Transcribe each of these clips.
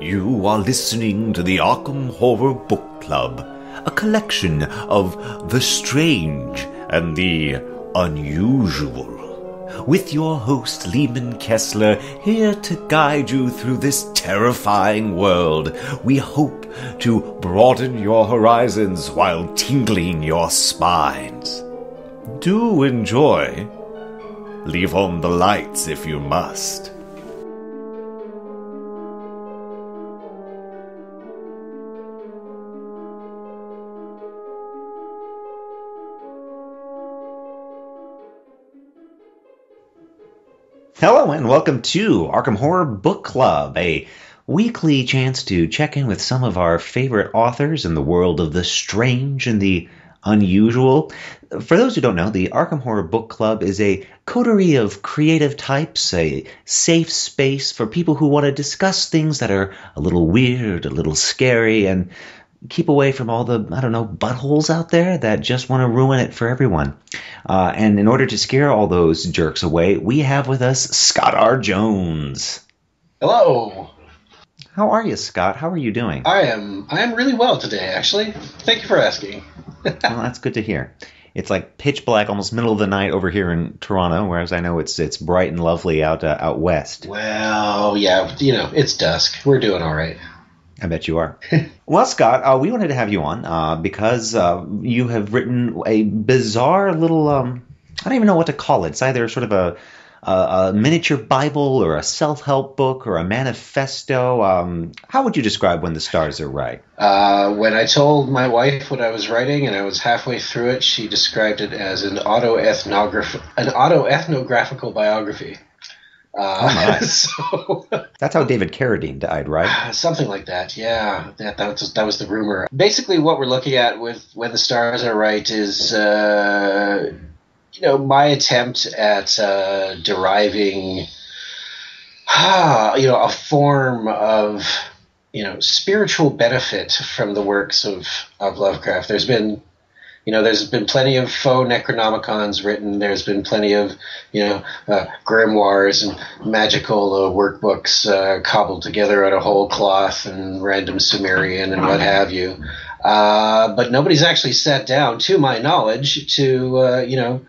You are listening to the Arkham Horror Book Club, a collection of the strange and the unusual. With your host, Leeman Kessler, here to guide you through this terrifying world. We hope to broaden your horizons while tingling your spines. Do enjoy. Leave on the lights if you must. Hello and welcome to Arkham Horror Book Club, a weekly chance to check in with some of our favorite authors in the world of the strange and the unusual. For those who don't know, the Arkham Horror Book Club is a coterie of creative types, a safe space for people who want to discuss things that are a little weird, a little scary, and keep away from all the, buttholes out there that just want to ruin it for everyone. And in order to scare all those jerks away, we have with us Scott R. Jones. Hello. How are you, Scott? How are you doing? I am really well today, actually. Thank you for asking. Well, that's good to hear. It's like pitch black, almost middle of the night over here in Toronto, whereas I know it's bright and lovely out west. Well, yeah, it's dusk. We're doing all right. I bet you are. Well, Scott, we wanted to have you on because you have written a bizarre little, I don't even know what to call it. It's either sort of a miniature Bible or a self-help book or a manifesto. How would you describe When the Stars Are Right? When I told my wife what I was writing and I was halfway through it, she described it as an autoethnographical biography. So that's how David Carradine died, right? Something like that, yeah. That was the rumor. Basically, what we're looking at with When the Stars Are Right is, my attempt at deriving, a form of, spiritual benefit from the works of Lovecraft. There's been plenty of faux Necronomicons written. There's been plenty of, grimoires and magical workbooks cobbled together out of whole cloth and random Sumerian and what have you. But nobody's actually sat down, to my knowledge, to,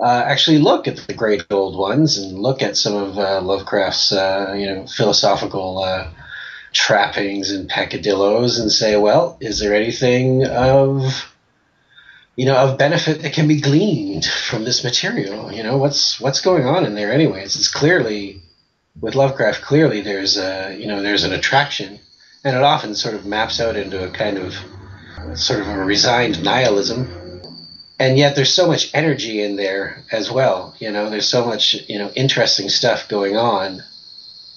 actually look at the great old ones and look at some of Lovecraft's, philosophical trappings and peccadillos and say, well, is there anything of benefit that can be gleaned from this material? What's going on in there anyways? It's clearly, with Lovecraft, there's an attraction, and it often sort of maps out into a kind of sort of a resigned nihilism. And yet there's so much energy in there as well. There's so much, interesting stuff going on,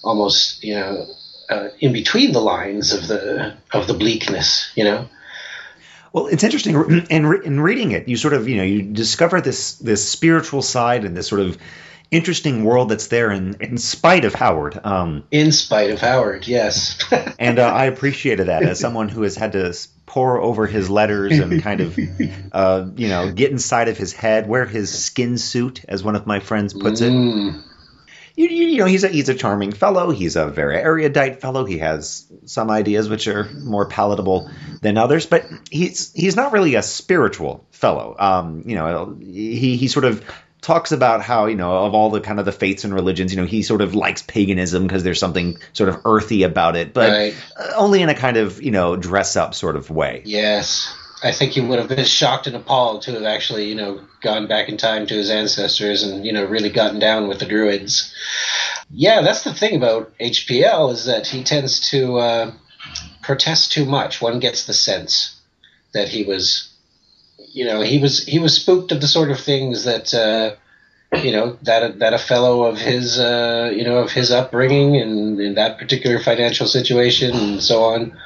almost, in between the lines of the bleakness, Well, it's interesting in reading it. You sort of, you discover this spiritual side and this sort of interesting world that's there in spite of Howard. In spite of Howard, yes. And I appreciated that as someone who has had to pore over his letters and kind of, get inside of his head, wear his skin suit, as one of my friends puts it. He's a charming fellow. He's a very erudite fellow. He has some ideas which are more palatable than others, but he's not really a spiritual fellow. He sort of talks about how, of all the kind of the faiths and religions, he sort of likes paganism because there's something sort of earthy about it, but right. Only in a kind of, dress up sort of way. Yes. I think he would have been shocked and appalled to have actually, gone back in time to his ancestors and, really gotten down with the Druids. Yeah, that's the thing about HPL is that he tends to protest too much. One gets the sense that he was spooked of the sort of things that, that a fellow of his, of his upbringing and in that particular financial situation and so on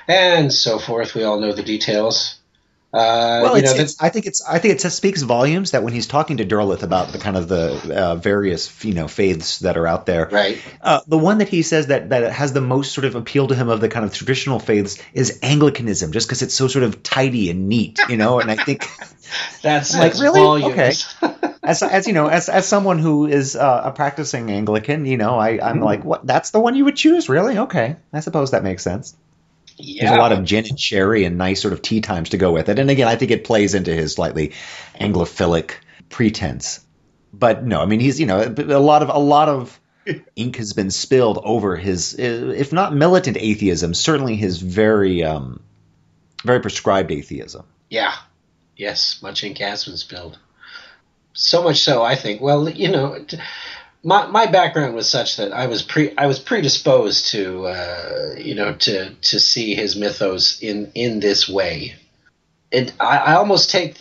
and so forth. We all know the details. I think it speaks volumes that when he's talking to Derleth about the kind of the various faiths that are out there, right? The one that he says that has the most sort of appeal to him of the kind of traditional faiths is Anglicanism, just because it's so sort of tidy and neat, And I think that's like really volumes. Okay. as you know, as someone who is a practicing Anglican, you know, I'm like, what? That's the one you would choose, really? Okay, I suppose that makes sense. Yeah. There's a lot of gin and sherry and nice sort of tea times to go with it. And again, I think it plays into his slightly Anglophilic pretense. But no, I mean, he's, you know, a lot of ink has been spilled over his, if not militant atheism, certainly his very prescribed atheism. Yeah. Yes, much ink has been spilled. So much so, I think. Well, you know, my background was such that I was predisposed to you know, to see his mythos in this way. And I almost take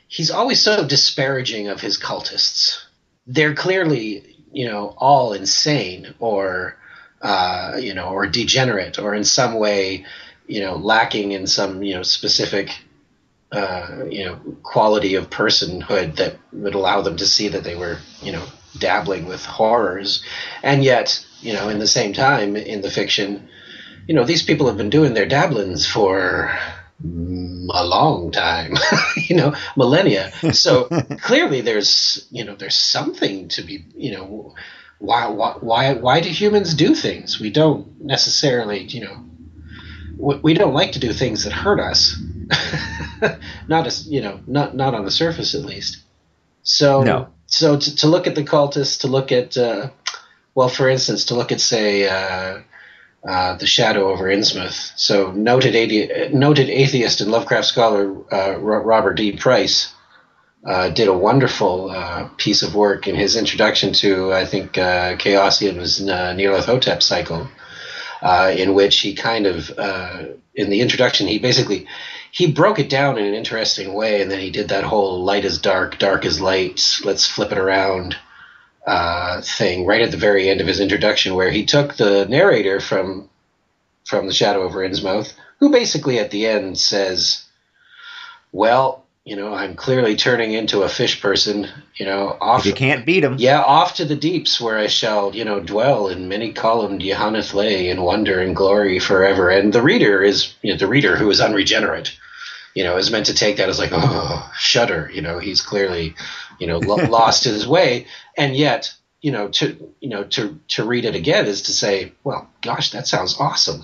he's always so disparaging of his cultists. They're clearly, you know, all insane or you know, or degenerate or in some way, you know, lacking in some, you know, specific you know, quality of personhood that would allow them to see that they were, you know, dabbling with horrors. And yet, you know, in the same time, in the fiction, you know, these people have been doing their dabblings for a long time, you know, millennia. So clearly there's, you know, there's something to be, you know, why do humans do things? We don't necessarily, you know, we don't like to do things that hurt us. Not as, you know, not on the surface at least. So No. So to look at the cultists, to look at well, for instance, to look at say The Shadow over Innsmouth. So noted atheist and Lovecraft scholar Robert D. Price did a wonderful piece of work in his introduction to, I think, Chaosium's Nyarlathotep cycle, in which he kind of in the introduction he broke it down in an interesting way, and then he did that whole light is dark, dark is light, let's flip it around thing right at the very end of his introduction, where he took the narrator from The Shadow over Innsmouth, who basically at the end says, well, you know, I'm clearly turning into a fish person, you know. If you can't beat him. Yeah, off to the deeps where I shall, you know, dwell in many-columned Yohannes lay in wonder and glory forever. And the reader is, you know, the reader who is unregenerate, you know, is meant to take that as like, oh, shudder, you know, he's clearly, you know, lost his way. And yet, you know, to read it again is to say, well, gosh, that sounds awesome.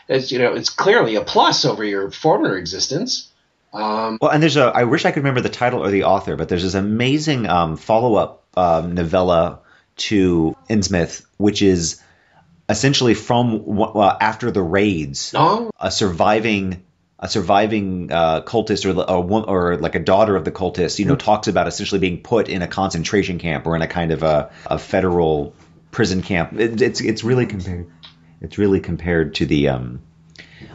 It's, you know, it's clearly a plus over your former existence. Well, and I wish I could remember the title or the author, but there's this amazing follow-up novella to Innsmouth, which is essentially from after the raids, a surviving cultist or like a daughter of the cultist, you know, talks about essentially being put in a concentration camp or in a kind of a federal prison camp. It's really compared to the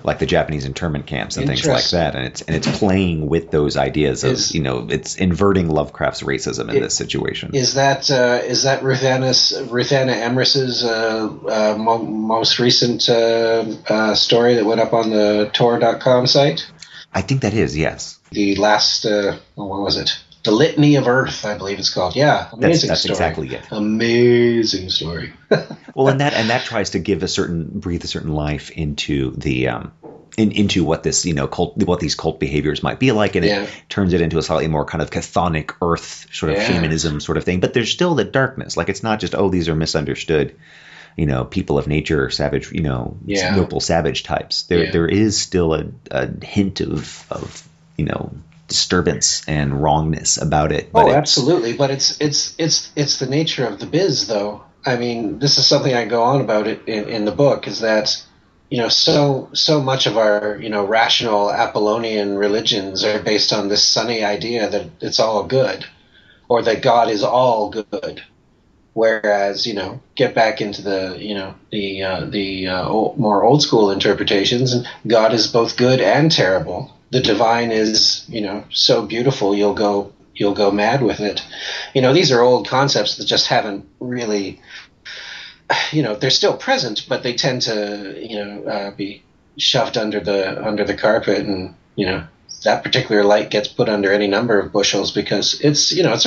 like the Japanese internment camps and things like that, and it's playing with those ideas of, you know, it's inverting Lovecraft's racism in this situation. Is that Ruthanna Emrys's most recent story that went up on the Tor.com site? I think that is, yes. The last what was it? The Litany of Earth, I believe it's called. Yeah, amazing that's story. Exactly it. Amazing story. Well, and that tries to breathe a certain life into the into what this, you know, what these cult behaviors might be like, and it turns it into a slightly more kind of chthonic earth sort of shamanism sort of thing. But there's still the darkness. Like, it's not just, oh, these are misunderstood, you know, people of nature, savage, you know, noble savage types. There is still a hint of you know, disturbance and wrongness about it. But absolutely. But it's the nature of the biz, though. I mean, this is something I go on about it in the book, is that, you know, so much of our, you know, rational Apollonian religions are based on this sunny idea that it's all good, or that God is all good. Whereas, you know, get back into the, you know, the more old school interpretations, and God is both good and terrible. The divine is, you know, so beautiful you'll go mad with it. You know, these are old concepts that just haven't really, you know, they're still present, but they tend to, you know, be shoved under the carpet, and, you know, that particular light gets put under any number of bushels because it's, you know, it's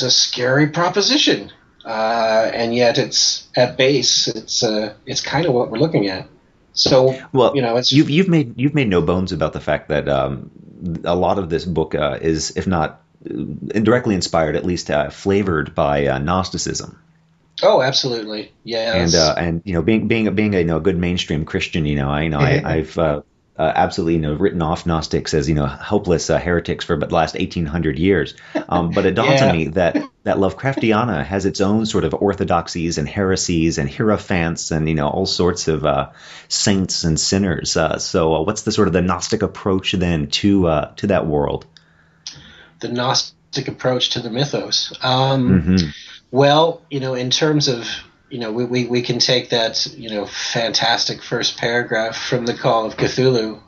a scary proposition, and yet it's at base, it's kind of what we're looking at. So, well, it's you've made no bones about the fact that a lot of this book is, if not indirectly inspired, at least flavored by Gnosticism. Oh, absolutely, yes. And being a good mainstream Christian, I've absolutely written off Gnostics as hopeless heretics for the last 1800 years. But it dawns on me that Lovecraftiana has its own sort of orthodoxies and heresies and hierophants and all sorts of saints and sinners. So what's the sort of the Gnostic approach then to that world? The Gnostic approach to the mythos. Mm-hmm. Well, in terms of, we can take that, fantastic first paragraph from the Call of Cthulhu,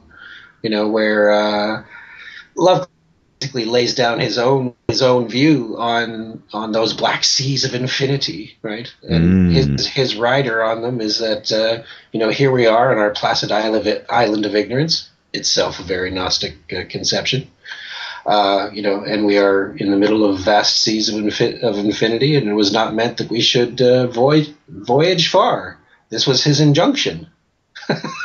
where Lovecraft basically lays down his own view on those black seas of infinity, right? And his rider on them is that, here we are on our placid island of ignorance, itself a very Gnostic conception. And we are in the middle of vast seas of infinity, and it was not meant that we should voyage far. This was his injunction,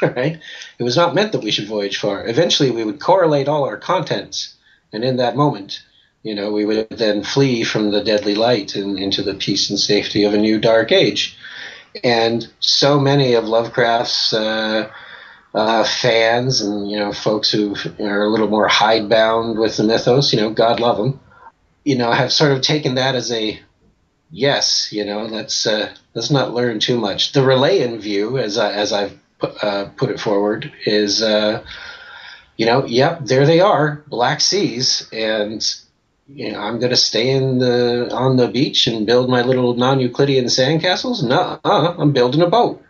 right? It was not meant that we should voyage far. Eventually, we would correlate all our contents, and in that moment, we would then flee from the deadly light and into the peace and safety of a new dark age. And so many of Lovecraft's fans and folks who are a little more hidebound with the mythos, God love them, have sort of taken that as a yes. Let's not learn too much. The Relayan view, as I've put it forward, is yep, there they are, black seas, and I'm going to stay on the beach and build my little non-Euclidean sandcastles. No, I'm building a boat.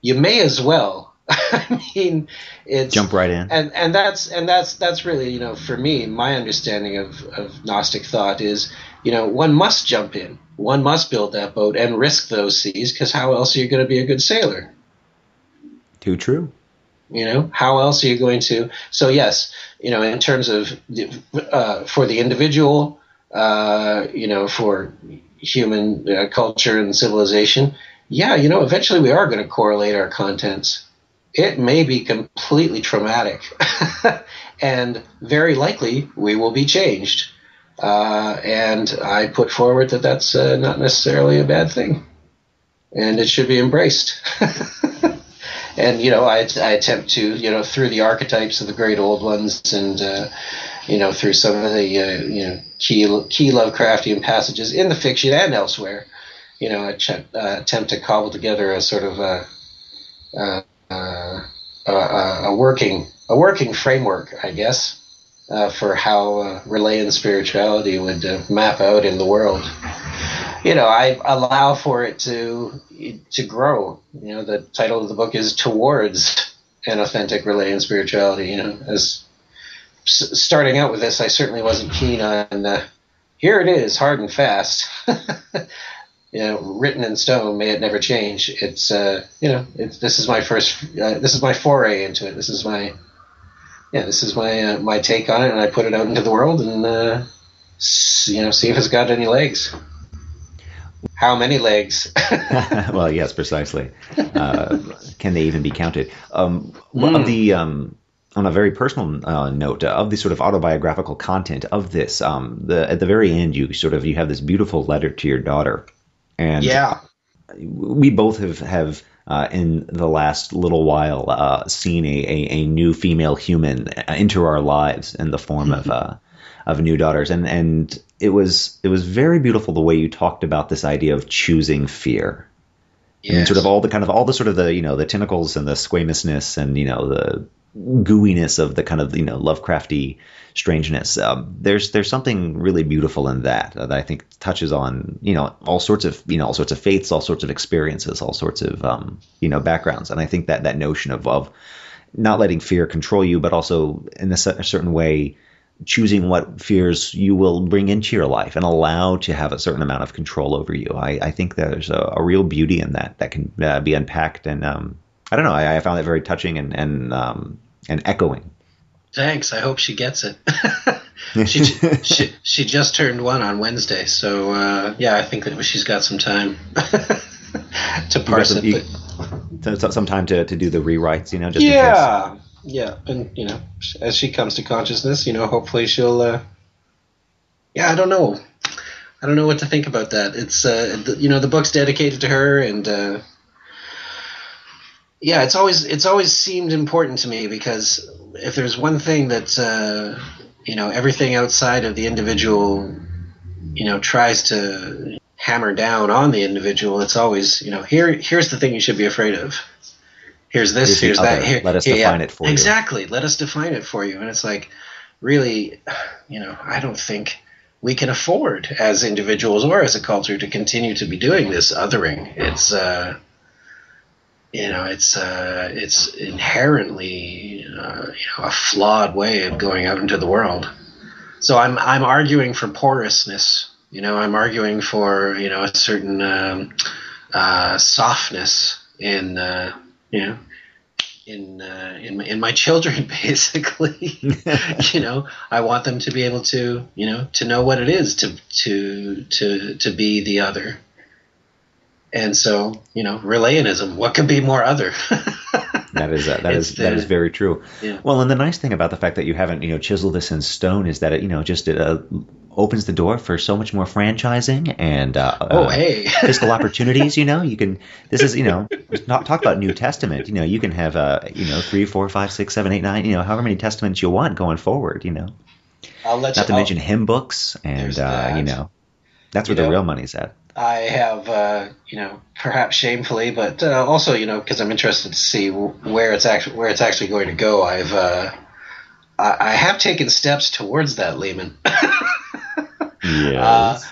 You may as well. I mean, it's jump right in, and that's really for me, my understanding of Gnostic thought is one must jump in, one must build that boat and risk those seas, because how else are you going to be a good sailor? Too true. How else are you going to? So yes, in terms of for the individual, for human culture and civilization, eventually we are going to correlate our contents. It may be completely traumatic, and very likely we will be changed. And I put forward that that's not necessarily a bad thing, and it should be embraced. And I attempt to through the archetypes of the great old ones, and through some of the key Lovecraftian passages in the fiction and elsewhere, I attempt to cobble together a sort of a working framework, I guess, for how Relayan spirituality would map out in the world. I allow for it to grow. The title of the book is Towards an Authentic Relayan Spirituality. As starting out with this, I certainly wasn't keen on here it is, hard and fast. Written in stone, may it never change. It's this is my first, this is my foray into it. This is my my take on it, and I put it out into the world, and see if it's got any legs. How many legs? Well, yes, precisely. Can they even be counted? Of the on a very personal note, of the sort of autobiographical content of this, at the very end, you have this beautiful letter to your daughter. And we both have in the last little while seen a new female human enter our lives in the form of new daughters, and it was very beautiful the way you talked about this idea of choosing fear. Yes. And sort of all the sort of the tentacles and the squamousness and the gooiness of the kind of Lovecrafty strangeness. There's something really beautiful in that I think touches on all sorts of faiths, all sorts of experiences, all sorts of backgrounds, and I think that notion of not letting fear control you, but also in a certain way choosing what fears you will bring into your life and allow to have a certain amount of control over you. I think there's a real beauty in that can be unpacked, and I don't know. I found it very touching and echoing. Thanks. I hope she gets it. She just turned 1 on Wednesday, so I think that she's got some time to parse it. some time to do the rewrites, just in case. Yeah, and as she comes to consciousness, hopefully she'll. I don't know. I don't know what to think about that. It's the book's dedicated to her, and it's always seemed important to me, because if there's one thing that everything outside of the individual tries to hammer down on the individual, it's always here's the thing you should be afraid of. Here's this, here's that. Here, let us define it for you. Exactly. Let us define it for you. And it's like, really, I don't think we can afford, as individuals or as a culture, to continue to be doing this othering. It's inherently a flawed way of going out into the world. So I'm arguing for porousness. I'm arguing for a certain softness in my children, basically. I want them to be able to to know what it is to be the other. And so, Relayanism, what could be more other? That is very true. Yeah. Well, and the nice thing about the fact that you haven't chiseled this in stone is that it opens the door for so much more franchising and fiscal opportunities. You can. This is talk about New Testament. You can have 3, 4, 5, 6, 7, 8, 9. However many testaments you want going forward. I'll let Not to mention hymn books and that's where the real money's at. I have, perhaps shamefully, but also, because I'm interested to see where it's actually going to go. I have taken steps towards that, Leeman. Yes.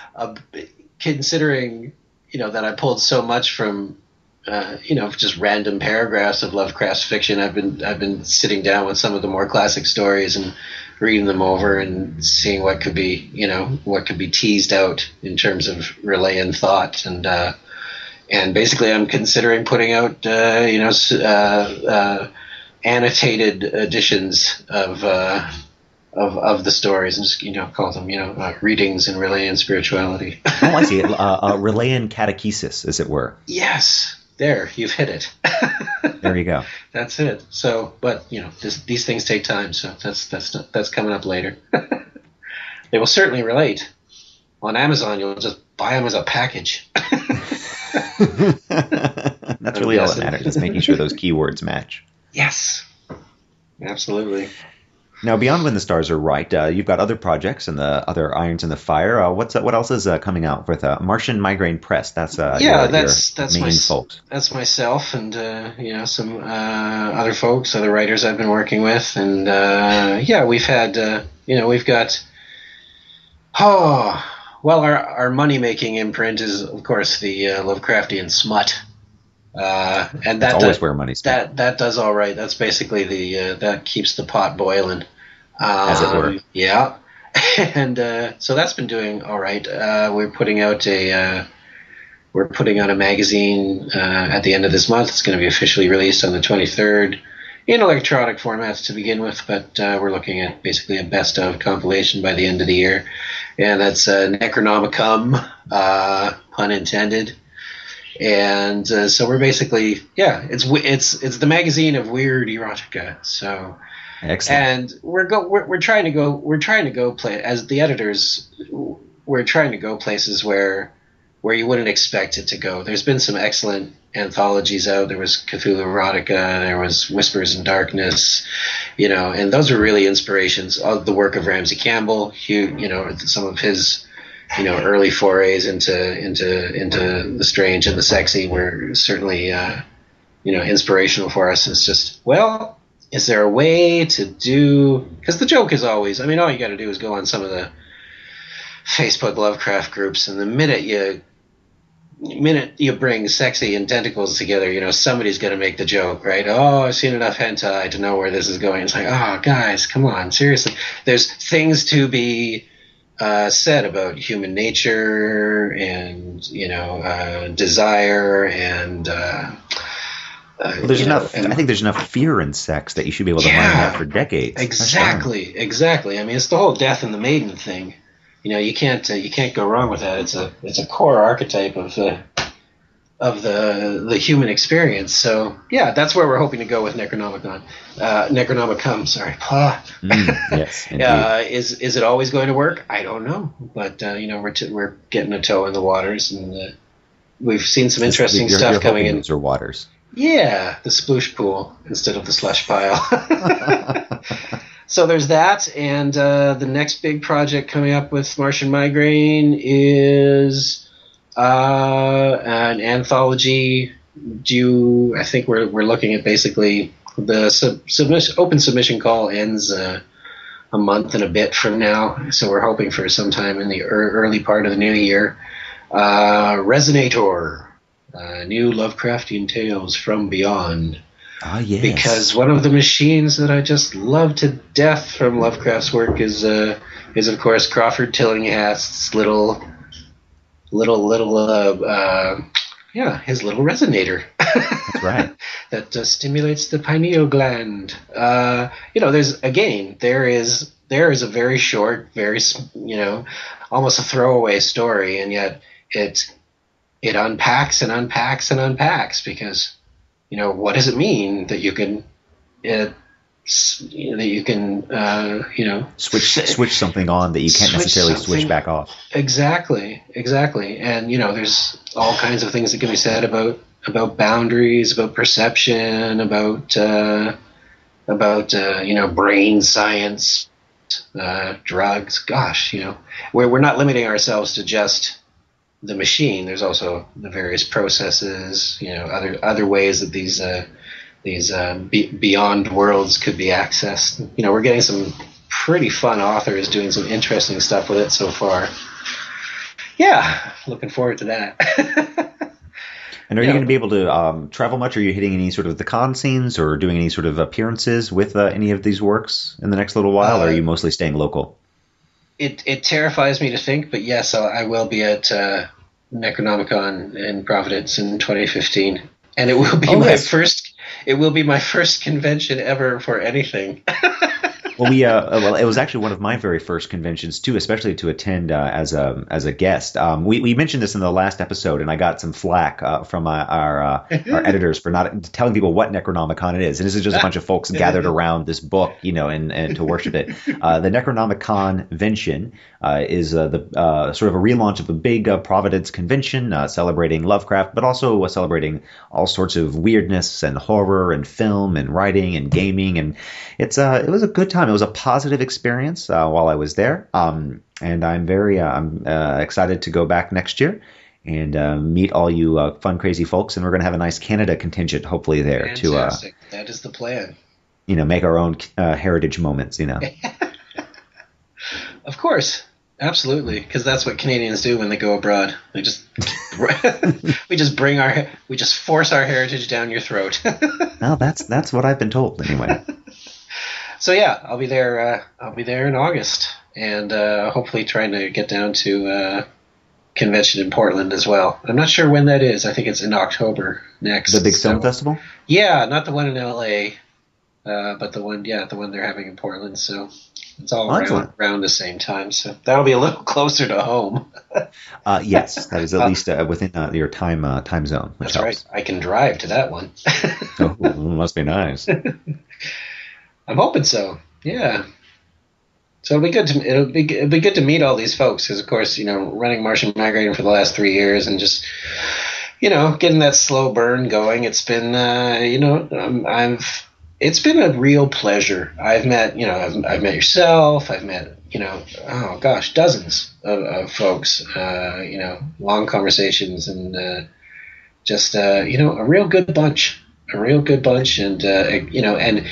Considering, that I pulled so much from, just random paragraphs of Lovecraft's fiction. I've been sitting down with some of the more classic stories and reading them over and seeing what could be teased out in terms of Relayan thought, and basically I'm considering putting out annotated editions of the stories, and just call them readings in Relayan spirituality. Oh, I see. Relayan catechesis, as it were. Yes. There, you've hit it. There you go. That's it. So, but these things take time, so that's coming up later. They will certainly relate. On Amazon, you'll just buy them as a package. That's really all that matters, is making sure those keywords match. Yes, absolutely. Now, beyond When the Stars Are Right, you've got other projects and the other irons in the fire. What else is coming out with Martian Migraine Press? That's that's main folks. That's myself and some other folks, other writers I've been working with, and we've had we've got our money making imprint is of course the Lovecraftian smut. And that's always where money's spent. That does all right. That's basically that keeps the pot boiling, as it were. Yeah, and so that's been doing all right. We're putting out a magazine at the end of this month. It's going to be officially released on the 23rd in electronic formats to begin with, but we're looking at basically a best of compilation by the end of the year, and that's Necronomicon, pun intended. And so we're basically it's the magazine of weird erotica. So excellent. And we're trying to go play as the editors. We're trying to go places where you wouldn't expect it to go. There's been some excellent anthologies out. There was Cthulhu Erotica. There was Whispers in Darkness. And those are really inspirations of the work of Ramsey Campbell. Some of his early forays into the strange and the sexy were certainly inspirational for us. It's just, is there a way to do? Because the joke is always, all you got to do is go on some of the Facebook Lovecraft groups, and the minute you bring sexy and tentacles together, somebody's going to make the joke, right? Oh, I've seen enough hentai to know where this is going. It's like, oh, guys, come on, seriously. There's things to be said about human nature and desire and there's enough. I think there's enough fear in sex that you should be able to mine that for decades. Exactly. It's the whole death and the maiden thing. You can't go wrong with that. It's a core archetype of the human experience. So yeah, that's where we're hoping to go with Necronomicon. Necronomicon, sorry. Yes, indeed. Is it always going to work? I don't know, but we're getting a toe in the waters, and we've seen some interesting stuff coming in. Those are waters. Yeah, the sploosh pool instead of the slush pile. So there's that, and the next big project coming up with Martian Migraine is an anthology. I think we're looking at basically the open submission call ends a month and a bit from now, so we're hoping for sometime in the early part of the new year. Resonator, new Lovecraftian tales from beyond. Ah, yes. Because one of the machines that I just love to death from Lovecraft's work is of course Crawford Tillinghat's little his little resonator. That's right. That stimulates the pineal gland. There is a very short, very almost a throwaway story, and yet it unpacks and unpacks and unpacks, because what does it mean that you can switch something on that you can't necessarily switch back off. Exactly. And there's all kinds of things that can be said about boundaries, about perception, about brain science, drugs. Gosh, where we're not limiting ourselves to just the machine. There's also the various processes, other ways that these beyond worlds could be accessed. We're getting some pretty fun authors doing some interesting stuff with it so far. Yeah, looking forward to that. And are you going to be able to travel much? Are you hitting any sort of the con scenes or doing any sort of appearances with any of these works in the next little while, or are you mostly staying local? It terrifies me to think, but yes, I will be at Necronomicon in Providence in 2015, and it will be It will be my first convention ever for anything. Well, it was actually one of my very first conventions too, especially to attend as a guest. We mentioned this in the last episode, and I got some flack from our editors for not telling people what Necronomicon it is. And this is just a bunch of folks gathered around this book, and to worship it. The Necronomicon convention is the sort of a relaunch of a big Providence convention celebrating Lovecraft, but also celebrating all sorts of weirdness and horror and film and writing and gaming, and it was a good time. It was a positive experience while I was there, and I'm very excited to go back next year and meet all you fun, crazy folks. And we're going to have a nice Canada contingent, hopefully, there. Fantastic. That is the plan. Make our own heritage moments. Of course. Absolutely, because that's what Canadians do when they go abroad. They just we just force our heritage down your throat. Well, that's what I've been told anyway. So yeah, I'll be there. I'll be there in August, and hopefully trying to get down to convention in Portland as well. I'm not sure when that is. I think it's in October next. The big film festival? Yeah, not the one in LA, but the one they're having in Portland. So it's all around the same time. So that'll be a little closer to home. Yes, that is at least within your time zone. That's helps. Right. I can drive to that one. Oh, must be nice. I'm hoping so. Yeah. So it'll be good to meet all these folks, because of course, running Martian Migraine for the last 3 years and just getting that slow burn going. It's been it's been a real pleasure. I've met yourself. I've met dozens of folks. Long conversations, and just a real good bunch. And and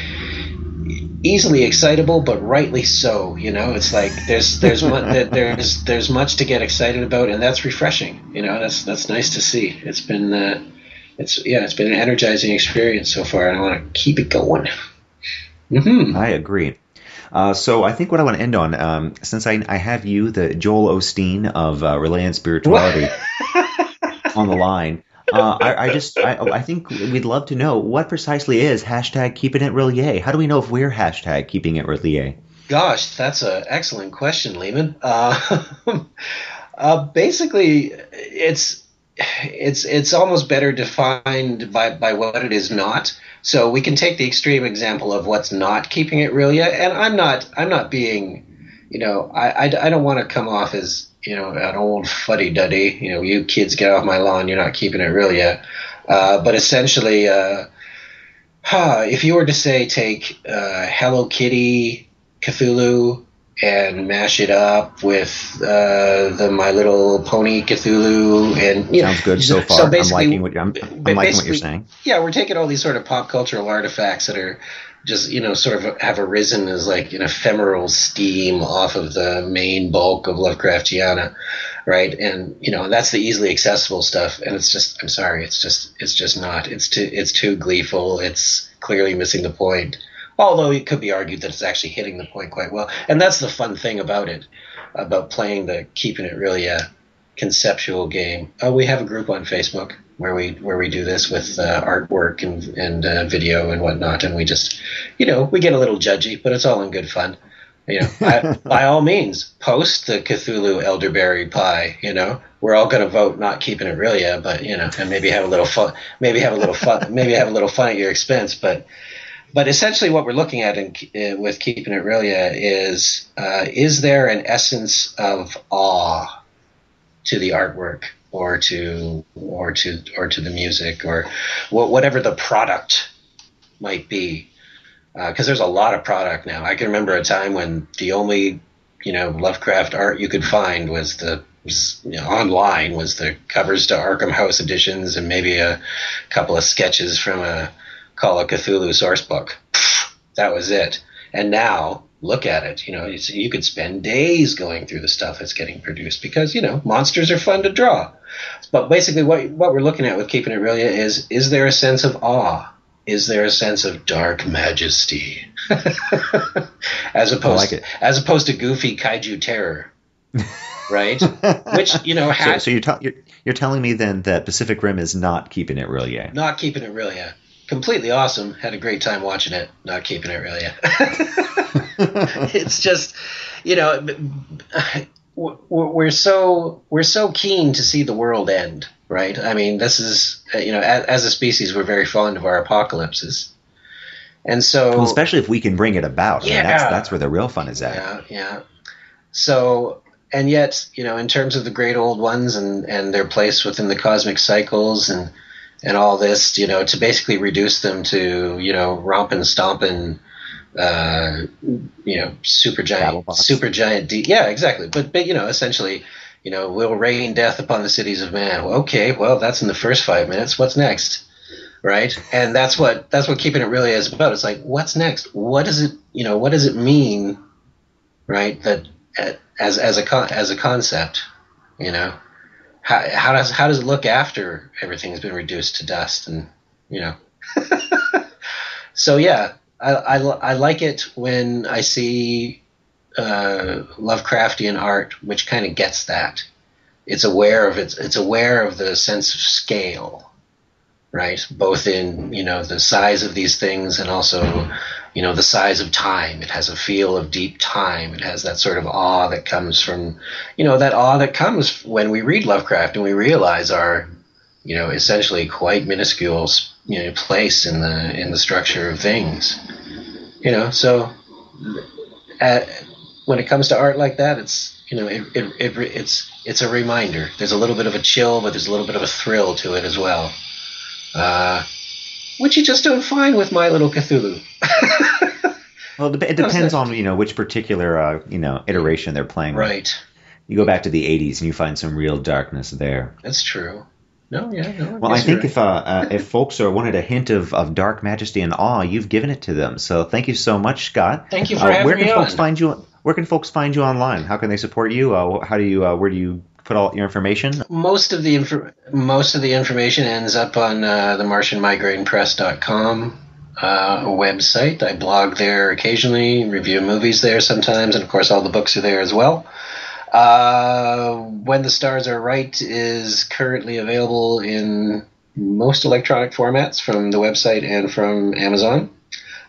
easily excitable, but rightly so. It's like there's much to get excited about, and that's refreshing. That's nice to see. It's been an energizing experience so far, and I want to keep it going. Mm-hmm. I agree. So I think what I want to end on, since I have you, the Joel Osteen of Relay and Spirituality, on the line. I think we'd love to know what precisely is #KeepingItRealYay. How do we know if we're #KeepingItRealYay? Gosh, that's an excellent question, Leeman. Basically, it's it's almost better defined by what it is not. So we can take the extreme example of what's not keeping it real yet. And I'm not being, I don't want to come off as, an old fuddy-duddy, you kids get off my lawn, you're not keeping it real yet. But essentially, if you were to say take Hello Kitty, Cthulhu, and mash it up with the My Little Pony Cthulhu, and sounds good so far. So basically, I'm liking what you're saying. Yeah, we're taking all these sort of pop cultural artifacts that are just sort of have arisen as like an ephemeral steam off of the main bulk of Lovecraftiana, right? And that's the easily accessible stuff. And it's just, I'm sorry, it's just not. It's too gleeful. It's clearly missing the point. Although it could be argued that it's actually hitting the point quite well. And that's the fun thing about it, about playing the keeping it really a conceptual game. We have a group on Facebook where we do this with artwork and video and whatnot. And we just, we get a little judgy, but it's all in good fun. By all means, post the Cthulhu elderberry pie. We're all going to vote not keeping it real yet, but and maybe have a little fun, maybe have a little fun at your expense, But essentially what we're looking at with Keeping It Relia is there an essence of awe to the artwork or to the music or whatever the product might be? Because there's a lot of product now. I can remember a time when the only Lovecraft art you could find was online was the covers to Arkham House editions and maybe a couple of sketches from a Call of Cthulhu source book. That was it. And now look at it. You could spend days going through the stuff that's getting produced because monsters are fun to draw. But basically, what we're looking at with Keeping It Real is there a sense of awe? Is there a sense of dark majesty, as opposed to goofy kaiju terror? Right? Which So you're telling me then that Pacific Rim is not Keeping It Real yet? Not Keeping It Real yet. Completely awesome. Had a great time watching it. Not keeping it real yet. It's just, we're so keen to see the world end, right? I mean, this is, as a species, we're very fond of our apocalypses, and so especially if we can bring it about. Yeah, I mean, that's where the real fun is at. Yeah. So, and yet, in terms of the great old ones and their place within the cosmic cycles and all this, to basically reduce them to, romping, stomping, super giant, yeah, exactly. But essentially, we'll rain death upon the cities of man. Well, okay, well, that's in the first 5 minutes. What's next? Right? And that's what Keeping It Really is about. It's like, what's next? What does it mean? Right? That as a concept, How does it look after everything's been reduced to dust? And so yeah, I like it when I see Lovecraftian art which kind of gets that. It's aware of the sense of scale, right? Both in the size of these things and also the size of time. It has a feel of deep time. It has that sort of awe that comes from, that awe that comes when we read Lovecraft and we realize our, essentially quite minuscule, place in the structure of things. So when it comes to art like that, it's, it's a reminder. There's a little bit of a chill, but there's a little bit of a thrill to it as well. Which you just don't find with My Little Cthulhu. Well, it depends on which particular iteration they're playing. Right. With. You go back to the '80s and you find some real darkness there. That's true. No. Well, I think if folks wanted a hint of dark majesty and awe, you've given it to them. So thank you so much, Scott. Thank you for having me on. Where can folks find you online? How can they support you? Where do you put all your information? Most of the information ends up on the MartianMigrainePress.com website. I blog there occasionally, review movies there sometimes, and of course all the books are there as well. When the Stars Are Right is currently available in most electronic formats from the website and from Amazon.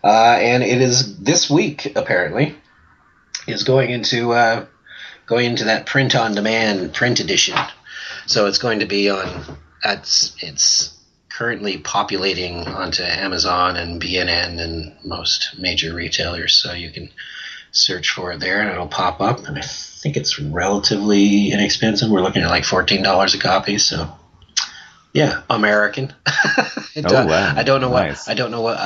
And it is this week, apparently, is going into that print-on-demand print edition. So it's going to be it's currently populating onto Amazon and BNN and most major retailers. So you can search for it there and it'll pop up. And I think it's relatively inexpensive. We're looking at like $14 a copy. So yeah, American. Wow. I don't know what Nice. I don't know what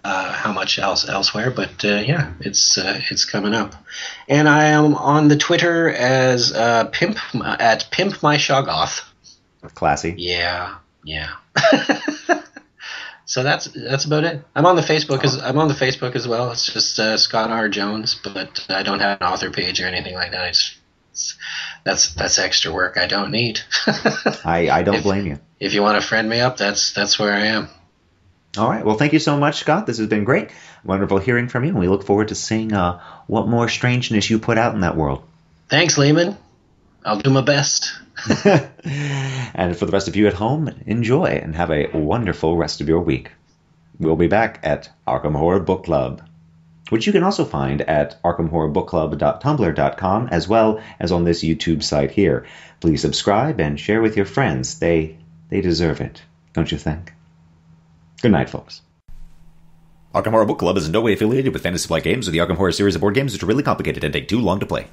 how much elsewhere, but yeah, it's coming up. And I am on the Twitter as Pimp My Shoggoth. Classy. Yeah. So that's about it. I'm on the Facebook as well. It's just Scott R. Jones, but I don't have an author page or anything like that. That's extra work I don't need. I don't blame you. If you want to friend me up, that's where I am. All right. Well, thank you so much, Scott. This has been great. Wonderful hearing from you. And we look forward to seeing what more strangeness you put out in that world. Thanks, Leeman. I'll do my best. And for the rest of you at home, enjoy and have a wonderful rest of your week. We'll be back at Arkham Horror Book Club, which you can also find at arkhamhorrorbookclub.tumblr.com, as well as on this YouTube site here. Please subscribe and share with your friends. They deserve it, don't you think? Good night, folks. Arkham Horror Book Club is in no way affiliated with Fantasy Flight Games or the Arkham Horror series of board games, which are really complicated and take too long to play.